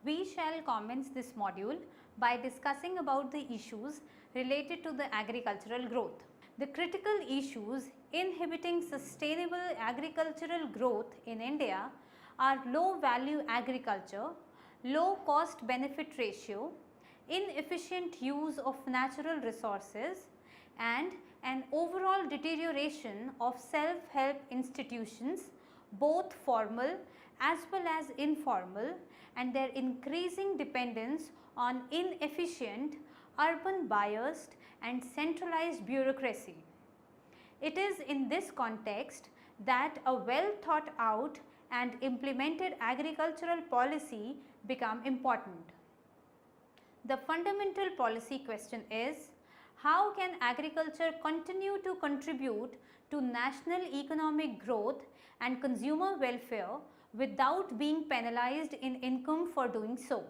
We shall commence this module by discussing about the issues related to the agricultural growth. The critical issues inhibiting sustainable agricultural growth in India are low value agriculture, low cost benefit ratio, inefficient use of natural resources, and an overall deterioration of self-help institutions, both formal as well as informal, and their increasing dependence on inefficient, urban biased and centralized bureaucracy. It is in this context that a well thought out and implemented agricultural policy become important. The fundamental policy question is, how can agriculture continue to contribute to national economic growth and consumer welfare without being penalized in income for doing so?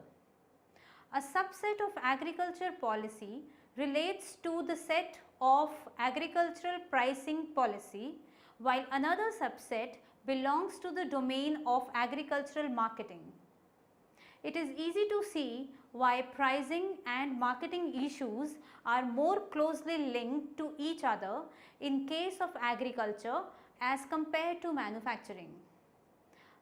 A subset of agriculture policy relates to the set of agricultural pricing policy, while another subset belongs to the domain of agricultural marketing. It is easy to see why pricing and marketing issues are more closely linked to each other in case of agriculture as compared to manufacturing.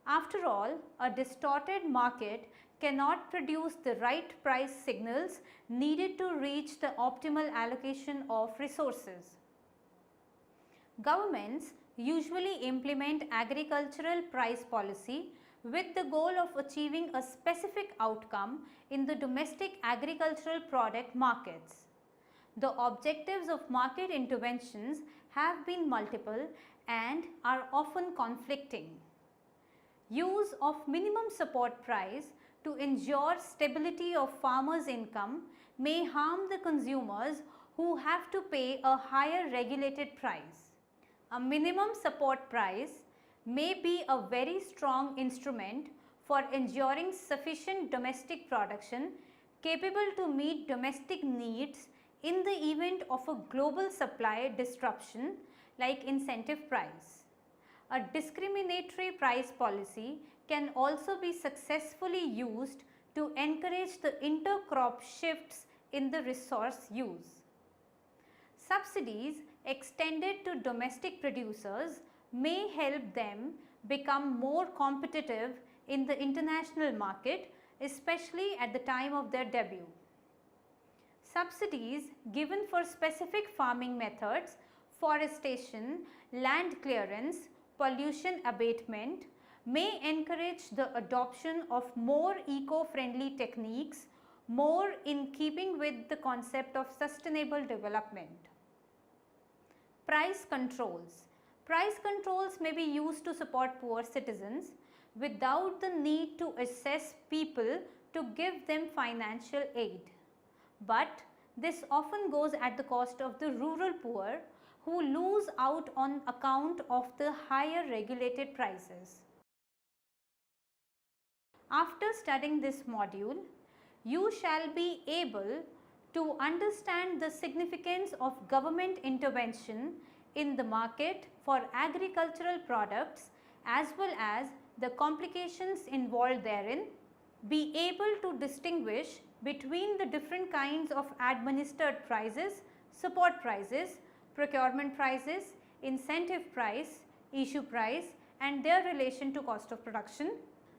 After all, a distorted market cannot produce the right price signals needed to reach the optimal allocation of resources. Governments usually implement agricultural price policy with the goal of achieving a specific outcome in the domestic agricultural product markets. The objectives of market interventions have been multiple and are often conflicting. Use of minimum support price to ensure stability of farmers' income may harm the consumers who have to pay a higher regulated price. A minimum support price may be a very strong instrument for ensuring sufficient domestic production capable to meet domestic needs in the event of a global supply disruption like incentive price. A discriminatory price policy can also be successfully used to encourage the intercrop shifts in the resource use. Subsidies extended to domestic producers may help them become more competitive in the international market, especially at the time of their debut. Subsidies given for specific farming methods, forestation, land clearance, pollution abatement may encourage the adoption of more eco-friendly techniques, more in keeping with the concept of sustainable development. Price controls. Price controls may be used to support poor citizens without the need to assess people to give them financial aid. But this often goes at the cost of the rural poor who lose out on account of the higher regulated prices. After studying this module, you shall be able to understand the significance of government intervention in the market for agricultural products as well as the complications involved therein, be able to distinguish between the different kinds of administered prices, support prices, procurement prices, incentive price, issue price and their relation to cost of production.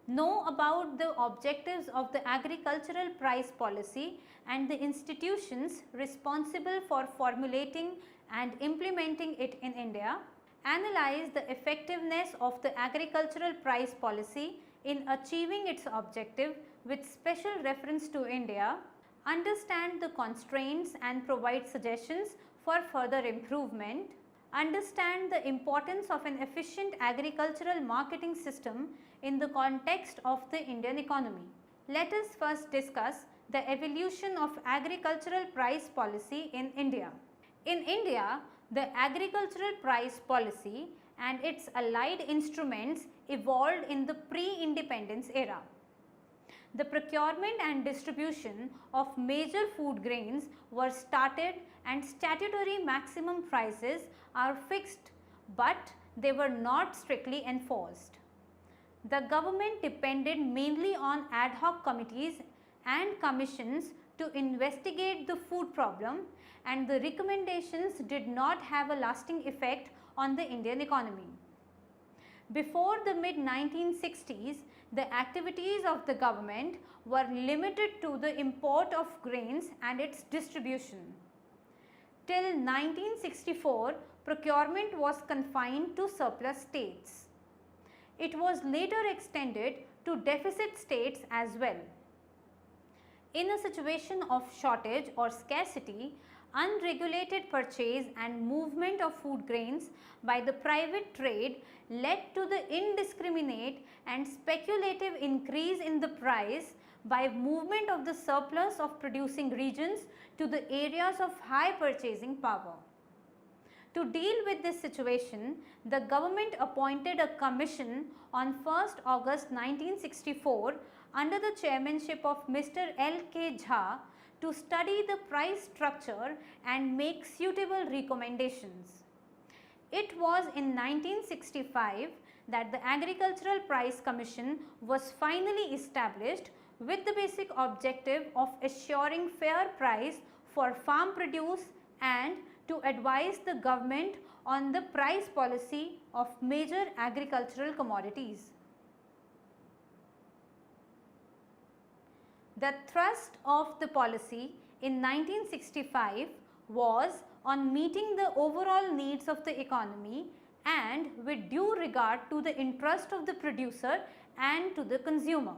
Know about the objectives of the agricultural price policy and the institutions responsible for formulating and implementing it in India. Analyze the effectiveness of the agricultural price policy in achieving its objective with special reference to India. Understand the constraints and provide suggestions for further improvement. Understand the importance of an efficient agricultural marketing system in the context of the Indian economy. Let us first discuss the evolution of agricultural price policy in India. In India, the agricultural price policy and its allied instruments evolved in the pre-independence era. The procurement and distribution of major food grains were started and statutory maximum prices are fixed, but they were not strictly enforced. The government depended mainly on ad hoc committees and commissions to investigate the food problem, and the recommendations did not have a lasting effect on the Indian economy. Before the mid-1960s, the activities of the government were limited to the import of grains and its distribution. Till 1964, procurement was confined to surplus states. It was later extended to deficit states as well. In a situation of shortage or scarcity, unregulated purchase and movement of food grains by the private trade led to the indiscriminate and speculative increase in the price by movement of the surplus of producing regions to the areas of high purchasing power. To deal with this situation, the government appointed a commission on 1st August 1964 under the chairmanship of Mr. L.K. Jha to study the price structure and make suitable recommendations. It was in 1965 that the Agricultural Price Commission was finally established with the basic objective of assuring fair price for farm produce and to advise the government on the price policy of major agricultural commodities. The thrust of the policy in 1965 was on meeting the overall needs of the economy and with due regard to the interest of the producer and to the consumer.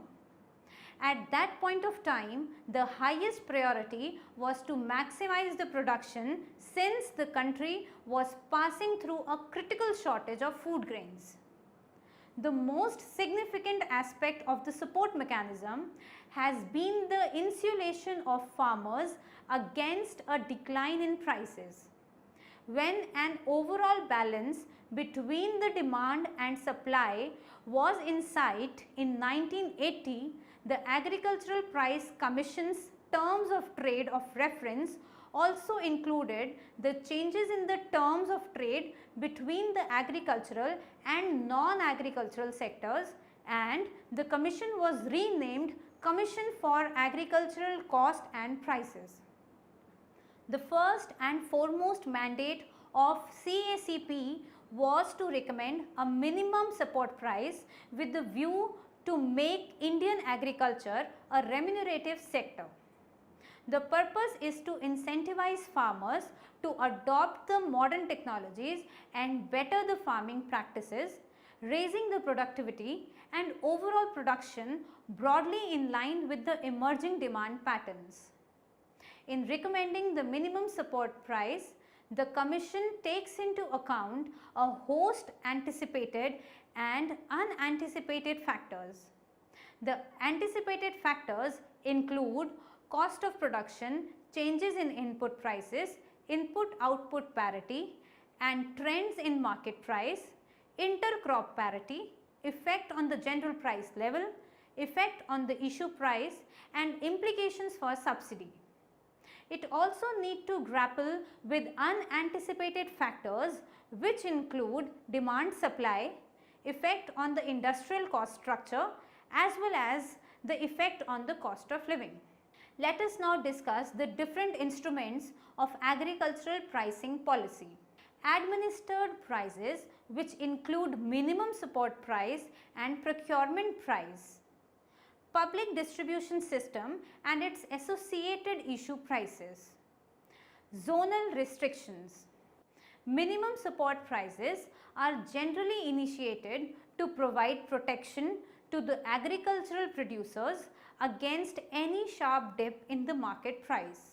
At that point of time, the highest priority was to maximize the production since the country was passing through a critical shortage of food grains. The most significant aspect of the support mechanism has been the insulation of farmers against a decline in prices. When an overall balance between the demand and supply was in sight in 1980, the Agricultural Price Commission's terms of trade of reference also included the changes in the terms of trade between the agricultural and non-agricultural sectors, and the commission was renamed Commission for Agricultural Cost and Prices. The first and foremost mandate of CACP was to recommend a minimum support price with the view to make Indian agriculture a remunerative sector. The purpose is to incentivize farmers to adopt the modern technologies and better the farming practices, raising the productivity and overall production broadly in line with the emerging demand patterns. In recommending the minimum support price, the Commission takes into account a host anticipated and unanticipated factors. The anticipated factors include cost of production, changes in input prices, input-output parity and trends in market price, intercrop parity, effect on the general price level, effect on the issue price and implications for subsidy. It also needs to grapple with unanticipated factors which include demand supply, effect on the industrial cost structure as well as the effect on the cost of living. Let us now discuss the different instruments of agricultural pricing policy. Administered prices, which include minimum support price and procurement price. Public distribution system and its associated issue prices. Zonal restrictions. Minimum support prices are generally initiated to provide protection to the agricultural producers against any sharp dip in the market price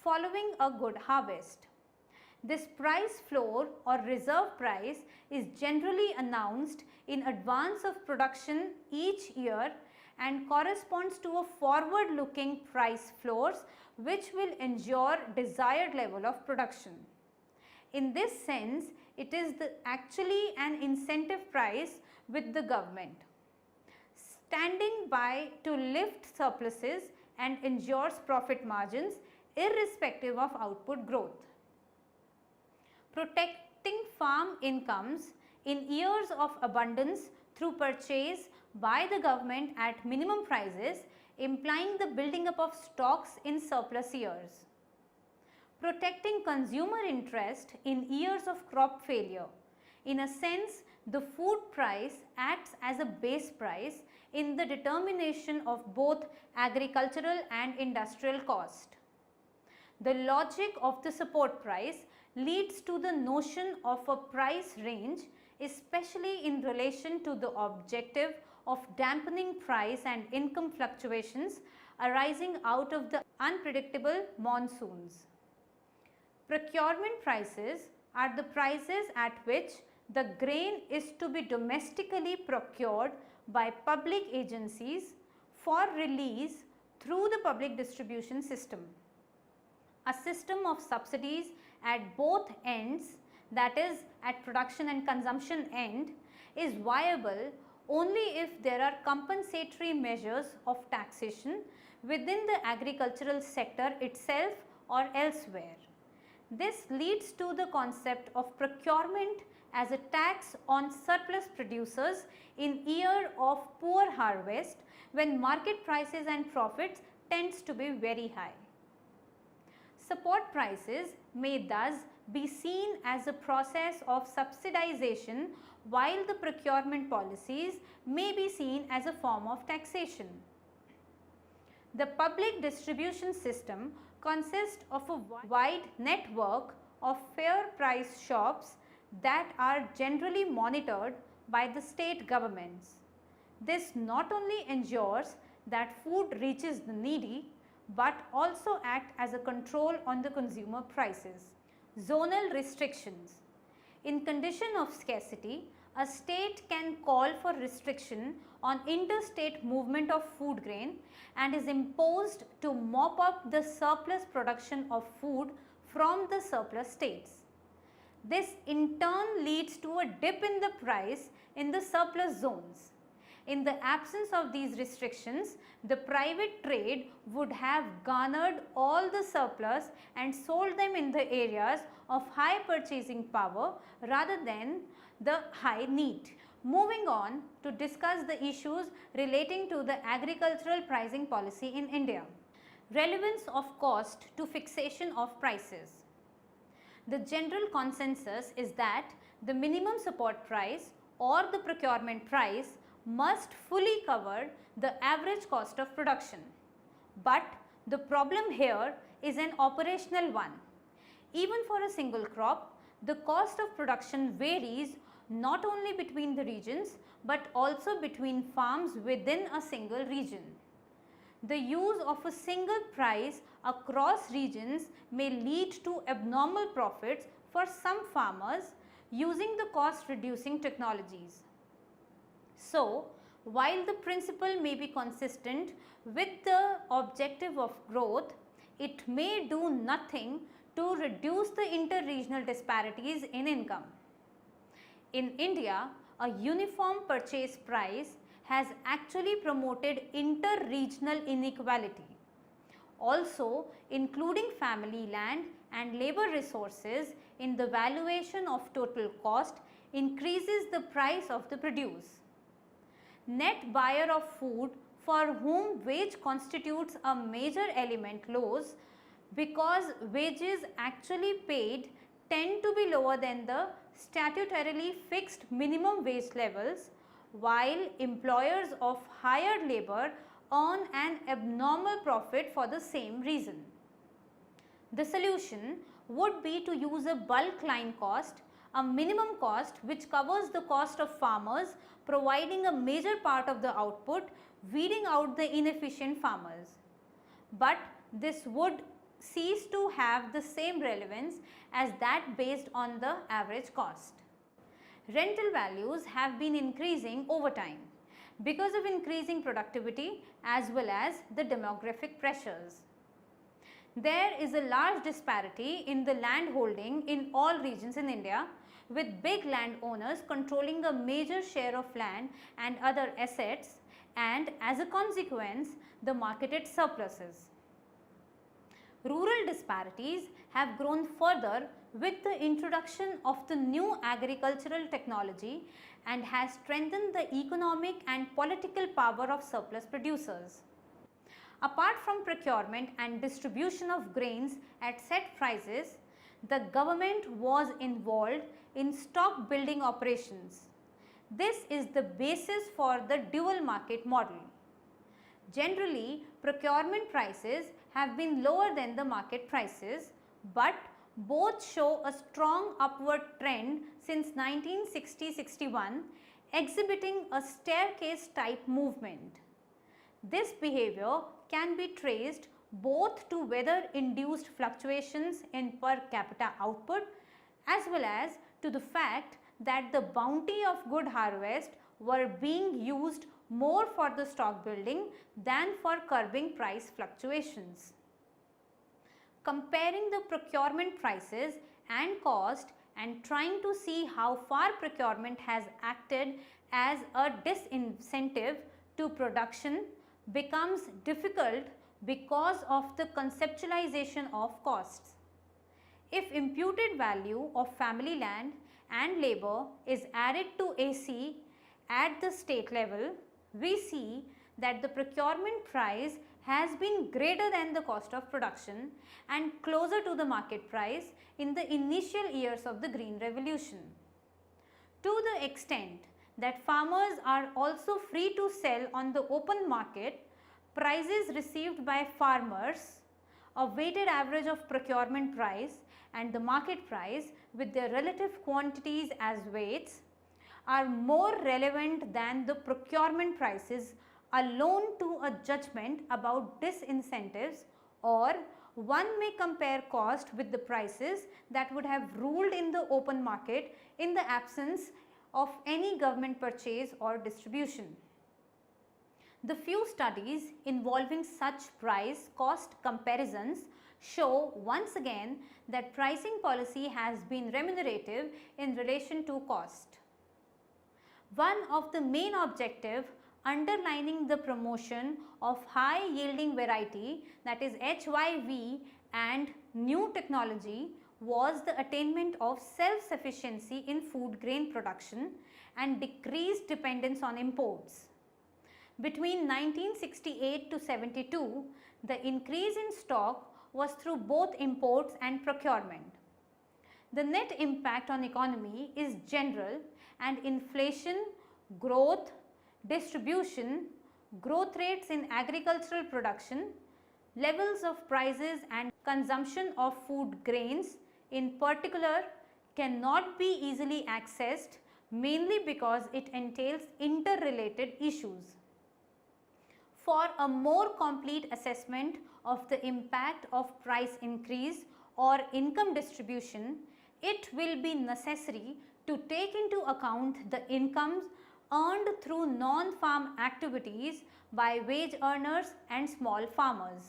following a good harvest. This price floor or reserve price is generally announced in advance of production each year and corresponds to a forward-looking price floors which will ensure desired level of production. In this sense, it is actually an incentive price with the government, standing by to lift surpluses and ensures profit margins irrespective of output growth. Protecting farm incomes in years of abundance through purchase by the government at minimum prices, implying the building up of stocks in surplus years. Protecting consumer interest in years of crop failure. In a sense, the food price acts as a base price in the determination of both agricultural and industrial cost. The logic of the support price leads to the notion of a price range, especially in relation to the objective of dampening price and income fluctuations arising out of the unpredictable monsoons. Procurement prices are the prices at which the grain is to be domestically procured by public agencies for release through the public distribution system. A system of subsidies at both ends, that is at production and consumption end, is viable only if there are compensatory measures of taxation within the agricultural sector itself or elsewhere. This leads to the concept of procurement as a tax on surplus producers in year of poor harvest, when market prices and profits tends to be very high. Support prices may thus be seen as a process of subsidization, while the procurement policies may be seen as a form of taxation. The public distribution system consists of a wide network of fair price shops that are generally monitored by the state governments. This not only ensures that food reaches the needy, but also act as a control on the consumer prices. Zonal restrictions. In condition of scarcity, a state can call for restriction on interstate movement of food grain and is imposed to mop up the surplus production of food from the surplus states. This in turn leads to a dip in the price in the surplus zones. In the absence of these restrictions, the private trade would have garnered all the surplus and sold them in the areas of high purchasing power rather than the high need. Moving on to discuss the issues relating to the agricultural pricing policy in India. Relevance of cost to fixation of prices. The general consensus is that the minimum support price or the procurement price must fully cover the average cost of production. But the problem here is an operational one. Even for a single crop, the cost of production varies not only between the regions but also between farms within a single region. The use of a single price across regions may lead to abnormal profits for some farmers using the cost reducing technologies. So, while the principle may be consistent with the objective of growth, it may do nothing to reduce the inter-regional disparities in income. In India, a uniform purchase price has actually promoted inter-regional inequality. Also, including family land and labor resources in the valuation of total cost increases the price of the produce. Net buyer of food for whom wage constitutes a major element lows because wages actually paid tend to be lower than the statutorily fixed minimum wage levels, while employers of hired labor earn an abnormal profit for the same reason. The solution would be to use a bulk line cost, a minimum cost which covers the cost of farmers, providing a major part of the output, weeding out the inefficient farmers. But this would cease to have the same relevance as that based on the average cost. Rental values have been increasing over time because of increasing productivity as well as the demographic pressures. There is a large disparity in the land holding in all regions in India, with big landowners controlling a major share of land and other assets, and as a consequence the marketed surpluses. rural disparities have grown further with the introduction of the new agricultural technology and has strengthened the economic and political power of surplus producers. Apart from procurement and distribution of grains at set prices, the government was involved in stock building operations. This is the basis for the dual market model. Generally, procurement prices have been lower than the market prices, but both show a strong upward trend since 1960-61, exhibiting a staircase type movement. This behavior can be traced both to weather induced fluctuations in per capita output as well as to the fact that the bounty of good harvest were being used more for the stock building than for curbing price fluctuations. Comparing the procurement prices and cost and trying to see how far procurement has acted as a disincentive to production becomes difficult because of the conceptualization of costs. If imputed value of family land and labor is added to AC at the state level, we see that the procurement price has been greater than the cost of production and closer to the market price in the initial years of the Green Revolution. To the extent that farmers are also free to sell on the open market, prices received by farmers, a weighted average of procurement price and the market price with their relative quantities as weights, are more relevant than the procurement prices alone to a judgment about disincentives, or one may compare cost with the prices that would have ruled in the open market in the absence of any government purchase or distribution. The few studies involving such price cost comparisons show once again that pricing policy has been remunerative in relation to cost. One of the main objectives underlining the promotion of high yielding variety, that is HYV, and new technology was the attainment of self-sufficiency in food grain production and decreased dependence on imports. Between 1968 to 72, the increase in stock was through both imports and procurement. The net impact on economy is general, and inflation, growth, distribution, growth rates in agricultural production, levels of prices and consumption of food grains in particular cannot be easily accessed, mainly because it entails interrelated issues. For a more complete assessment of the impact of price increase or income distribution, it will be necessary to take into account the incomes earned through non-farm activities by wage earners and small farmers.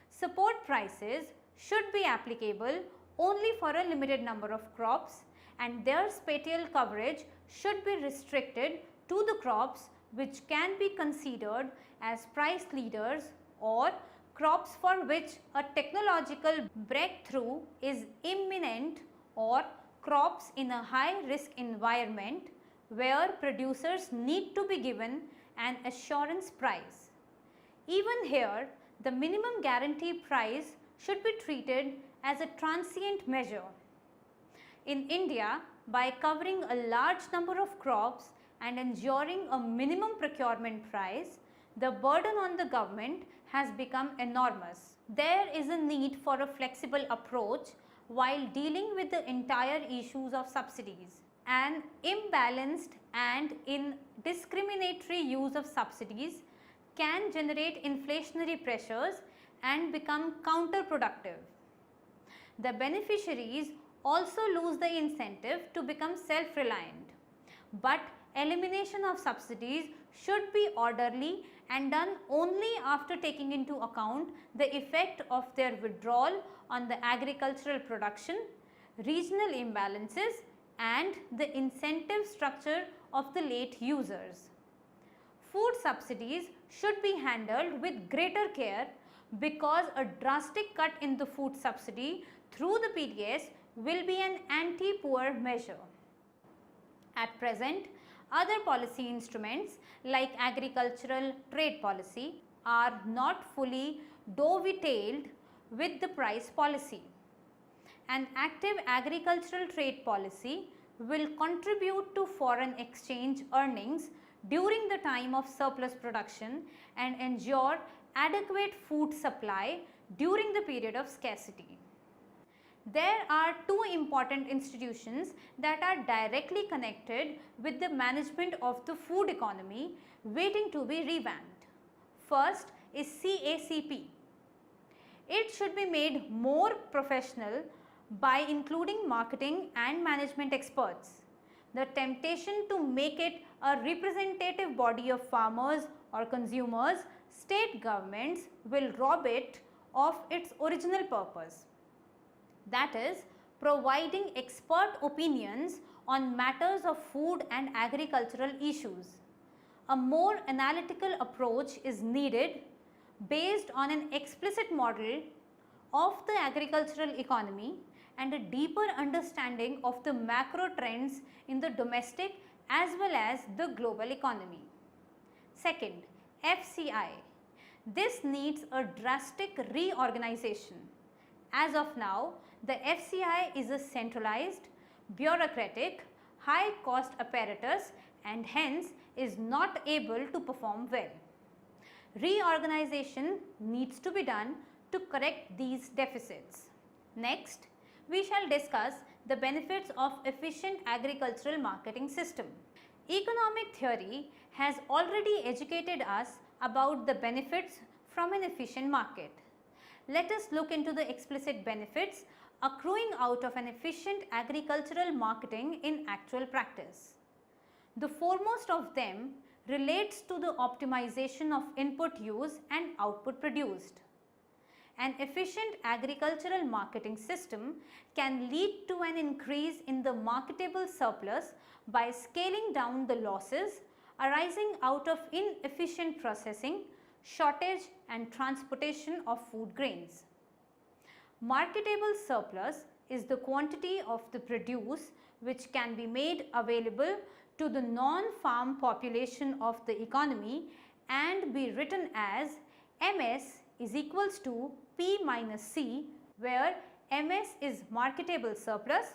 Support prices should be applicable only for a limited number of crops, and their spatial coverage should be restricted to the crops which can be considered as price leaders or crops for which a technological breakthrough is imminent, or crops in a high risk environment where producers need to be given an assurance price. Even here, the minimum guarantee price should be treated as a transient measure. In India, by covering a large number of crops and ensuring a minimum procurement price, the burden on the government has become enormous. There is a need for a flexible approach while dealing with the entire issues of subsidies. An imbalanced and indiscriminatory use of subsidies can generate inflationary pressures and become counterproductive. The beneficiaries also lose the incentive to become self-reliant, but elimination of subsidies should be orderly and done only after taking into account the effect of their withdrawal on the agricultural production, regional imbalances, and the incentive structure of the late users. Food subsidies should be handled with greater care because a drastic cut in the food subsidy through the PDS will be an anti-poor measure. At present, other policy instruments like agricultural trade policy are not fully dovetailed with the price policy. An active agricultural trade policy will contribute to foreign exchange earnings during the time of surplus production and ensure adequate food supply during the period of scarcity. There are two important institutions that are directly connected with the management of the food economy waiting to be revamped. First is CACP. It should be made more professional by including marketing and management experts. The temptation to make it a representative body of farmers or consumers, state governments will rob it of its original purpose. That is, providing expert opinions on matters of food and agricultural issues. A more analytical approach is needed based on an explicit model of the agricultural economy and a deeper understanding of the macro trends in the domestic as well as the global economy. Second, FCI. This needs a drastic reorganization. As of now, the FCI is a centralized, bureaucratic, high-cost apparatus and hence is not able to perform well. Reorganization needs to be done to correct these deficits. Next, we shall discuss the benefits of efficient agricultural marketing system. Economic theory has already educated us about the benefits from an efficient market. Let us look into the explicit benefits accruing out of an efficient agricultural marketing in actual practice. The foremost of them relates to the optimization of input use and output produced. An efficient agricultural marketing system can lead to an increase in the marketable surplus by scaling down the losses arising out of inefficient processing, shortage and transportation of food grains. Marketable surplus is the quantity of the produce which can be made available to the non-farm population of the economy and be written as MS is equals to P minus C, where MS is marketable surplus,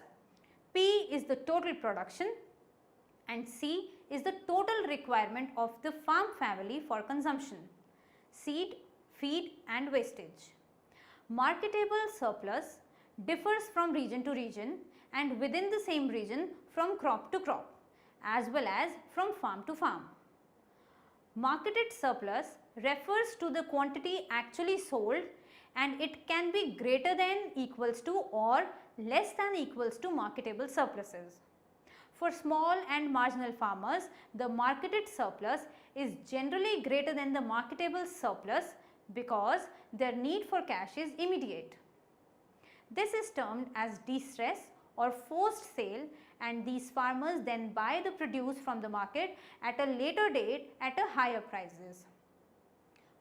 P is the total production and C is the total requirement of the farm family for consumption, seed, feed and wastage. Marketable surplus differs from region to region and within the same region from crop to crop as well as from farm to farm. Marketed surplus refers to the quantity actually sold and it can be greater than equals to or less than equals to marketable surpluses. For small and marginal farmers, the marketed surplus is generally greater than the marketable surplus because their need for cash is immediate. This is termed as distress or forced sale and these farmers then buy the produce from the market at a later date at a higher prices.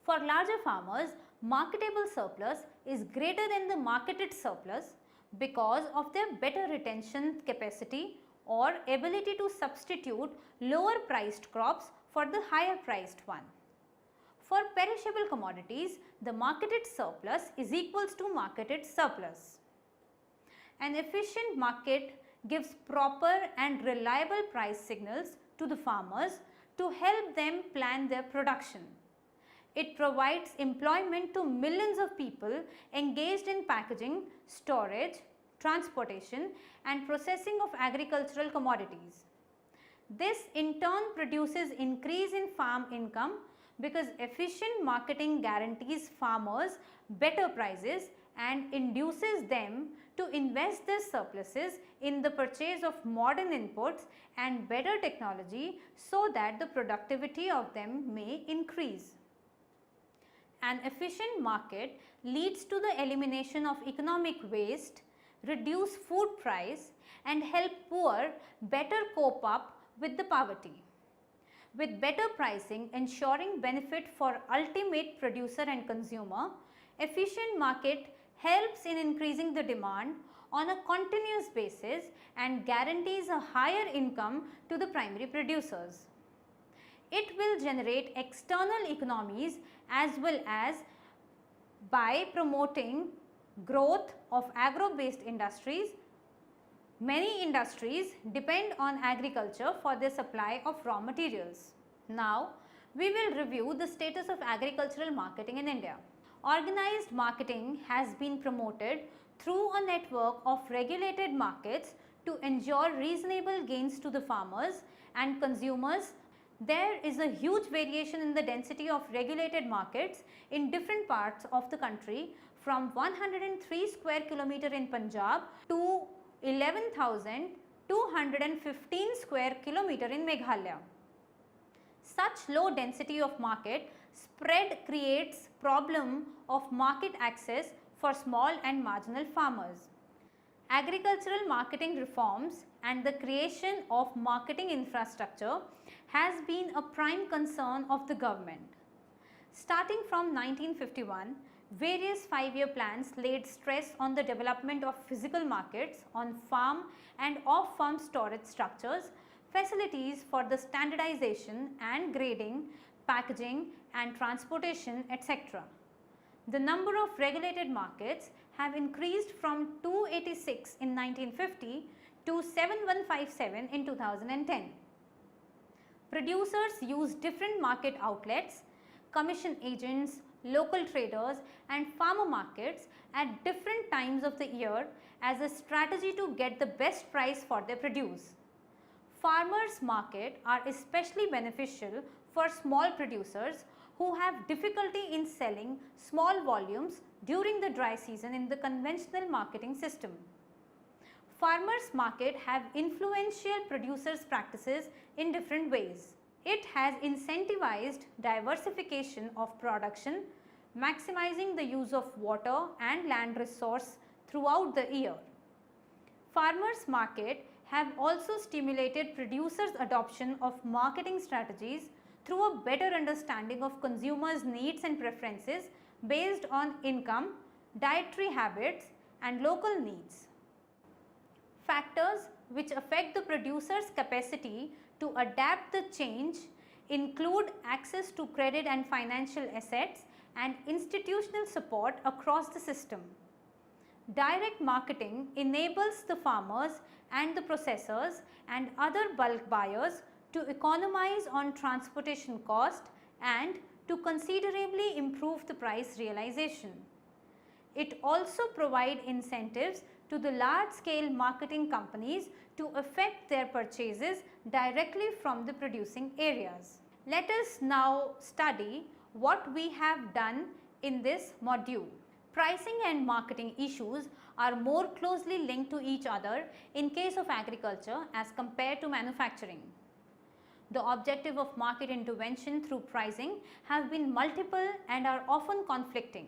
For larger farmers, marketable surplus is greater than the marketed surplus because of their better retention capacity or ability to substitute lower priced crops for the higher priced one. For perishable commodities, the marketed surplus is equals to marketed surplus. An efficient market gives proper and reliable price signals to the farmers to help them plan their production. It provides employment to millions of people engaged in packaging, storage, transportation and processing of agricultural commodities. This in turn produces increase in farm income because efficient marketing guarantees farmers better prices and induces them to invest their surpluses in the purchase of modern inputs and better technology so that the productivity of them may increase. An efficient market leads to the elimination of economic waste, reduce food price and help poor better cope up with the poverty. With better pricing ensuring benefit for ultimate producer and consumer, Efficient market helps in increasing the demand on a continuous basis and guarantees a higher income to the primary producers. It will generate external economies as well as by promoting growth of agro-based industries. Many industries depend on agriculture for their supply of raw materials. Now, we will review the status of agricultural marketing in India. Organized marketing has been promoted through a network of regulated markets to ensure reasonable gains to the farmers and consumers. There is a huge variation in the density of regulated markets in different parts of the country, from 103 square kilometer in Punjab to 11,215 square kilometer in Meghalaya. Such low density of market spread creates problem of market access for small and marginal farmers. Agricultural marketing reforms and the creation of marketing infrastructure has been a prime concern of the government. Starting from 1951, various 5-year plans laid stress on the development of physical markets, on farm and off-farm storage structures, facilities for the standardization and grading, packaging and transportation, etc. The number of regulated markets have increased from 286 in 1950 to 7157 in 2010. Producers use different market outlets, commission agents, local traders and farmer markets at different times of the year as a strategy to get the best price for their produce. Farmers' market are especially beneficial for small producers who have difficulty in selling small volumes during the dry season in the conventional marketing system. Farmers' market have influential producers' practices in different ways. It has incentivized diversification of production, maximizing the use of water and land resource throughout the year. Farmers' market have also stimulated producers' adoption of marketing strategies through a better understanding of consumers' needs and preferences based on income, dietary habits and local needs. Factors which affect the producer's capacity to adapt the change include access to credit and financial assets and institutional support across the system. Direct marketing enables the farmers and the processors and other bulk buyers to economize on transportation cost and to considerably improve the price realization. It also provides incentives to the large scale marketing companies to effect their purchases directly from the producing areas. Let us now study what we have done in this module. Pricing and marketing issues are more closely linked to each other in case of agriculture as compared to manufacturing. The objective of market intervention through pricing have been multiple and are often conflicting.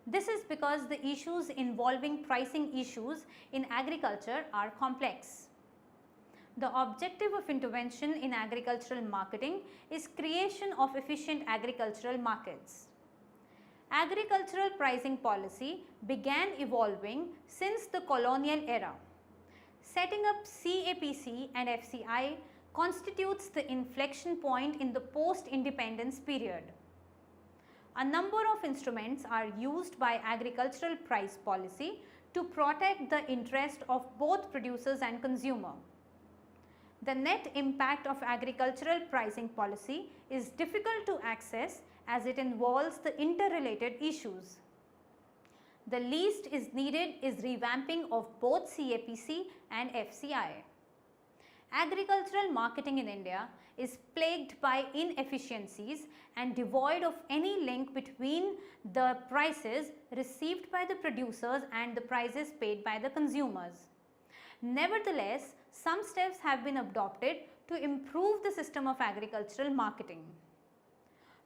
This is because the issues involving pricing issues in agriculture are complex. The objective of intervention in agricultural marketing is creation of efficient agricultural markets. Agricultural pricing policy began evolving since the colonial era. Setting up CAPC and FCI constitutes the inflection point in the post-independence period. A number of instruments are used by agricultural price policy to protect the interest of both producers and consumer. The net impact of agricultural pricing policy is difficult to access as it involves the interrelated issues. The least is needed is revamping of both CAPC and FCI. Agricultural marketing in India is plagued by inefficiencies and devoid of any link between the prices received by the producers and the prices paid by the consumers. Nevertheless, some steps have been adopted to improve the system of agricultural marketing.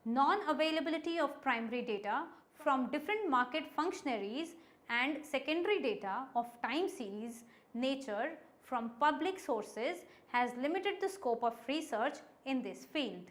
Non-availability of primary data from different market functionaries and secondary data of time series nature from public sources has limited the scope of research in this field.